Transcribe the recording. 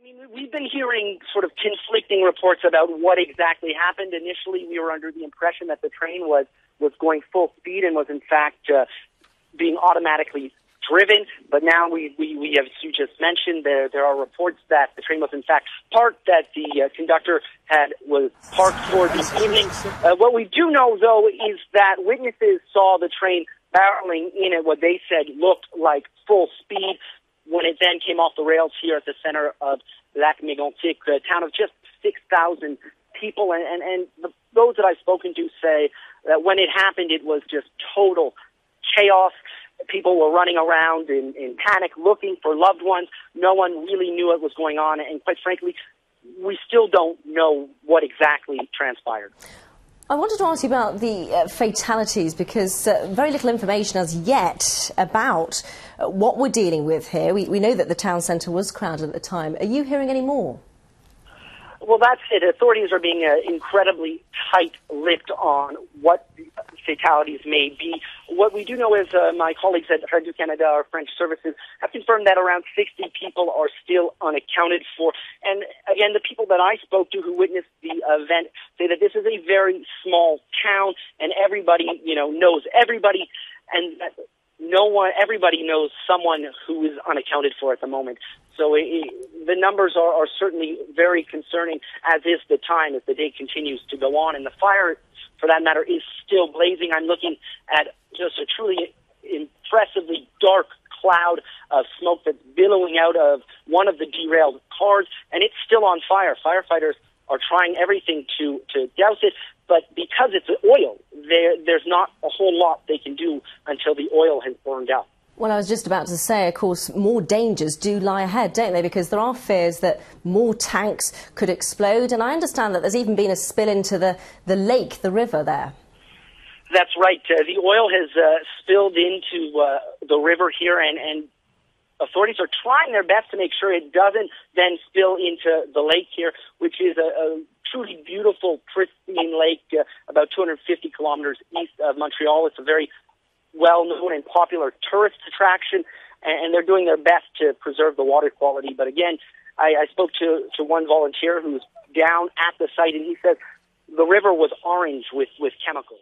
mean, we've been hearing sort of conflicting reports about what exactly happened. Initially, we were under the impression that the train was going full speed and was in fact being automatically driven. But now we have, as you just mentioned, there are reports that the train was in fact parked, that the conductor was parked for the evening. What we do know, though, is that witnesses saw the train barreling in at what they said looked like full speed when it then came off the rails here at the center of Lac Mégantic, a town of just 6,000 people. And those that I've spoken to say that when it happened, it was just total chaos. People were running around in panic, looking for loved ones. No one really knew what was going on. And quite frankly, we still don't know what exactly transpired. I wanted to ask you about the fatalities, because very little information as yet about what we're dealing with here. We know that the town centre was crowded at the time. Are you hearing any more? Well, that's it. Authorities are being incredibly tight-lipped on what the fatalities may be. What we do know is my colleagues at Radio Canada, our French services, have confirmed that around 60 people are still unaccounted for. And again, the people that I spoke to who witnessed the event say that this is a very small town, and everybody, knows everybody, and that everybody knows someone who is unaccounted for at the moment. So the numbers are certainly very concerning, as is the time as the day continues to go on. And the fire, for that matter, is still blazing. I'm looking at just a truly impressively dark cloud of smoke that's billowing out of one of the derailed cars, and it's still on fire. Firefighters are trying everything to douse it, but because it's oil, there's not a whole lot they can do until the oil has burned out. Well, I was just about to say, of course, more dangers do lie ahead, don't they? Because there are fears that more tanks could explode. And I understand that there's even been a spill into the lake, the river there. That's right. The oil has spilled into the river here, and authorities are trying their best to make sure it doesn't then spill into the lake here, which is a truly beautiful, pristine lake about 250 kilometers east of Montreal. It's a very well-known and popular tourist attraction, and they're doing their best to preserve the water quality. But again, I spoke to one volunteer who's down at the site, and he said the river was orange with chemicals.